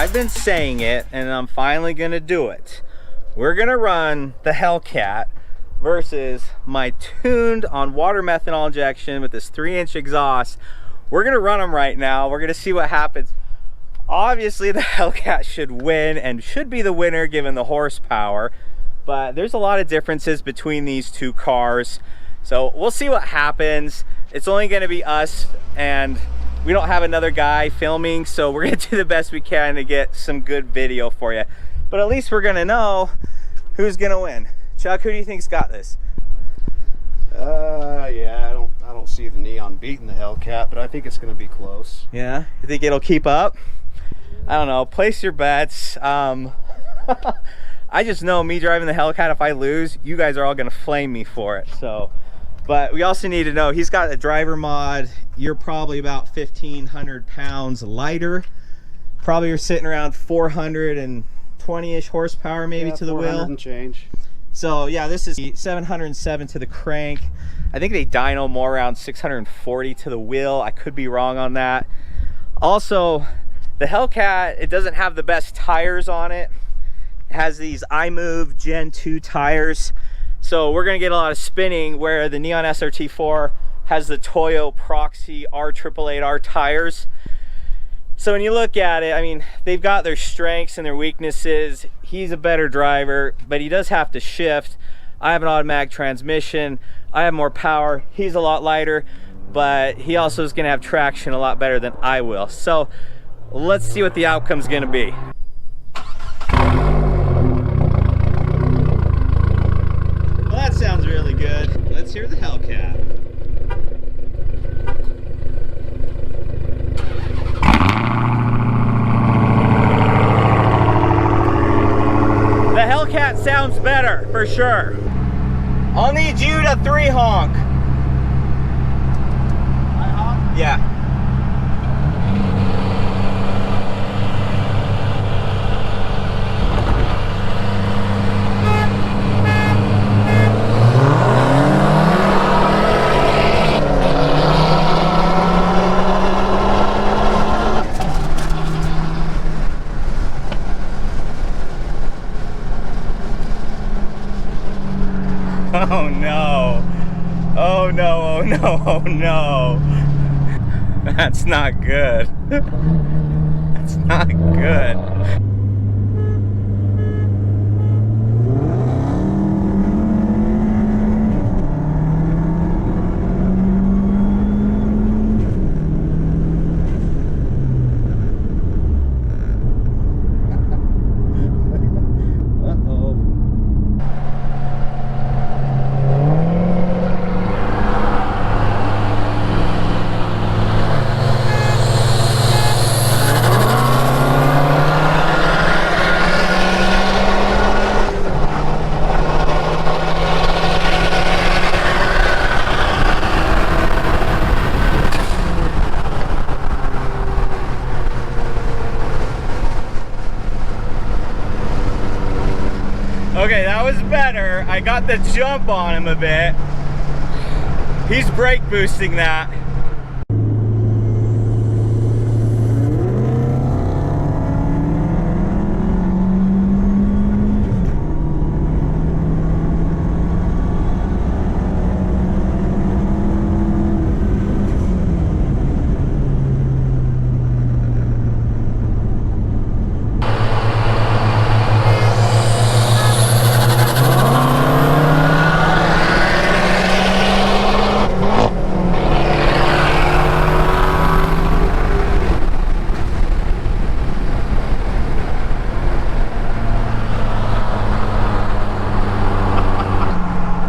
I've been saying it, and I'm finally gonna do it. We're gonna run the Hellcat versus my tuned on water methanol injection with this 3-inch exhaust. We're gonna run them right now. We're gonna see what happens. Obviously, the Hellcat should win and should be the winner given the horsepower, but there's a lot of differences between these two cars. So we'll see what happens. It's only gonna be us, and we don't have another guy filming, so we're gonna do the best we can to get some good video for you. But at least we're gonna know who's gonna win. Chuck, who do you think's got this? Yeah, I don't see the Neon beating the Hellcat, but I think it's gonna be close. Yeah, you think it'll keep up? I don't know, place your bets. I just know me driving the Hellcat, if I lose, you guys are all gonna flame me for it, so. But we also need to know, he's got a driver mod. You're probably about 1,500 pounds lighter. Probably you're sitting around 420-ish horsepower maybe to the wheel. And change. So yeah, this is 707 to the crank. I think they dyno more around 640 to the wheel. I could be wrong on that. Also, the Hellcat, it doesn't have the best tires on it. It has these iMove Gen 2 tires. So we're gonna get a lot of spinning, where the Neon SRT4 has the Toyo Proxy R888R tires. So when you look at it, I mean, they've got their strengths and their weaknesses. He's a better driver, but he does have to shift. I have an automatic transmission. I have more power. He's a lot lighter, but he also is gonna have traction a lot better than I will. So let's see what the outcome's gonna be. Well, that sounds really good. Let's hear the Hellcat. The Hellcat sounds better, for sure. I'll need you to 3 honk. I honk? Yeah. Oh no. Oh no, oh no, oh no. That's not good. That's not good. Okay, that was better. I got the jump on him a bit. He's brake boosting that.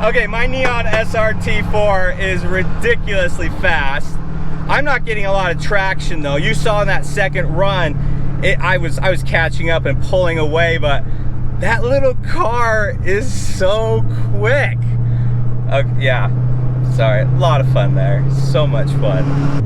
Okay, my Neon SRT4 is ridiculously fast. I'm not getting a lot of traction though. You saw in that second run, I was catching up and pulling away, but that little car is so quick. Yeah, sorry, a lot of fun there. So much fun.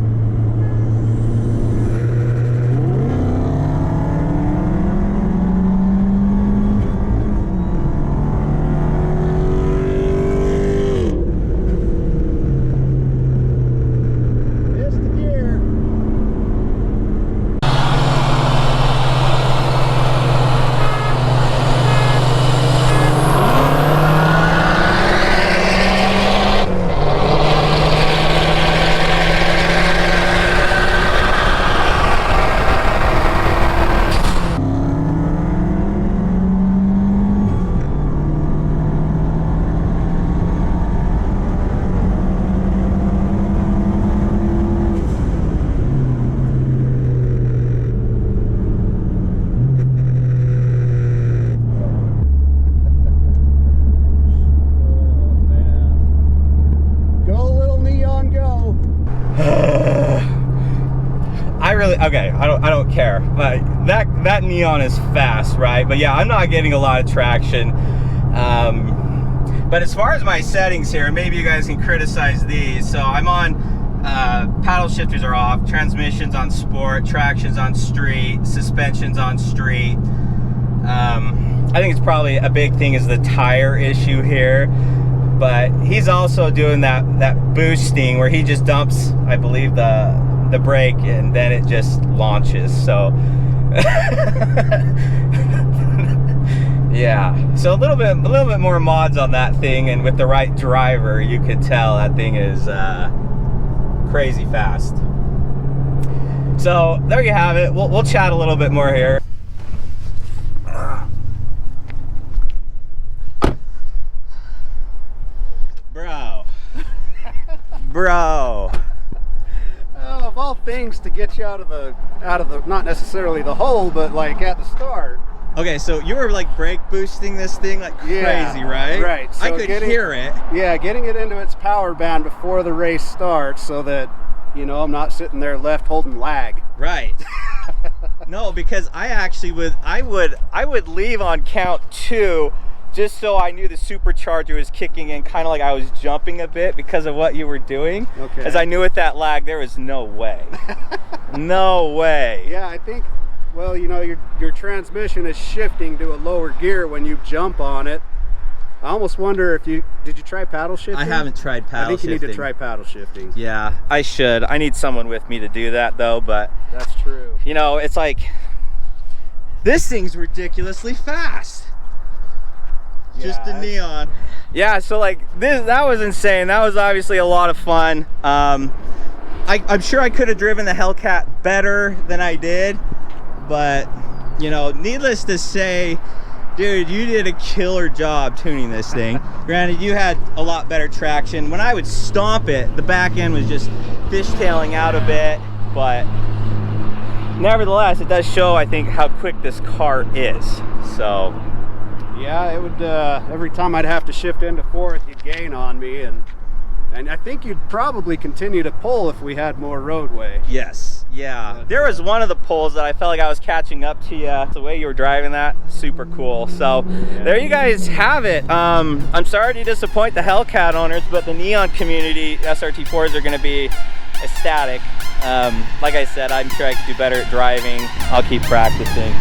actually, okay, I don't care, but that Neon is fast, right? But yeah, I'm not getting a lot of traction. But as far as my settings here, maybe you guys can criticize these. So I'm on, paddle shifters are off, transmissions on sport, traction's on street, suspension's on street. I think it's probably a big thing is the tire issue here, but he's also doing that boosting where he just dumps, I believe, the brake and then it just launches. So yeah, so a little bit more mods on that thing, and with the right driver you could tell that thing is crazy fast. So there you have it. We'll chat a little bit more here. Bro. Of all things to get you out of the not necessarily the hole, but like at the start. Okay, so you were like brake boosting this thing like crazy, yeah, right? Right. So I could hear it. Yeah, getting it into its power band before the race starts so that, you know, I'm not sitting there left holding lag. Right. No, because I actually would leave on count 2 just so I knew the supercharger was kicking in, kind of like I was jumping a bit because of what you were doing. Okay. As I knew with that lag, there was no way. No way. Yeah, I think, well, you know, your transmission is shifting to a lower gear when you jump on it. I almost wonder if did you try paddle shifting? I haven't tried paddle shifting. I think you need to try paddle shifting. Yeah, I should. I need someone with me to do that though, but. That's true. You know, it's like, this thing's ridiculously fast. Just a Neon. Yeah, so like that was insane. That was obviously a lot of fun. I'm sure I could have driven the Hellcat better than I did, but you know, needless to say, dude, you did a killer job tuning this thing. Granted, you had a lot better traction. When I would stomp it, the back end was just fishtailing out a bit, but nevertheless, it does show, I think, how quick this car is. So yeah, it would, every time I'd have to shift into fourth, you'd gain on me, and I think you'd probably continue to pull if we had more roadway. Yes, yeah. There was one of the pulls that I felt like I was catching up to you. The way you were driving that, super cool. So there you guys have it. I'm sorry to disappoint the Hellcat owners, but the Neon community SRT4s are gonna be ecstatic. Like I said, I'm sure I could do better at driving. I'll keep practicing.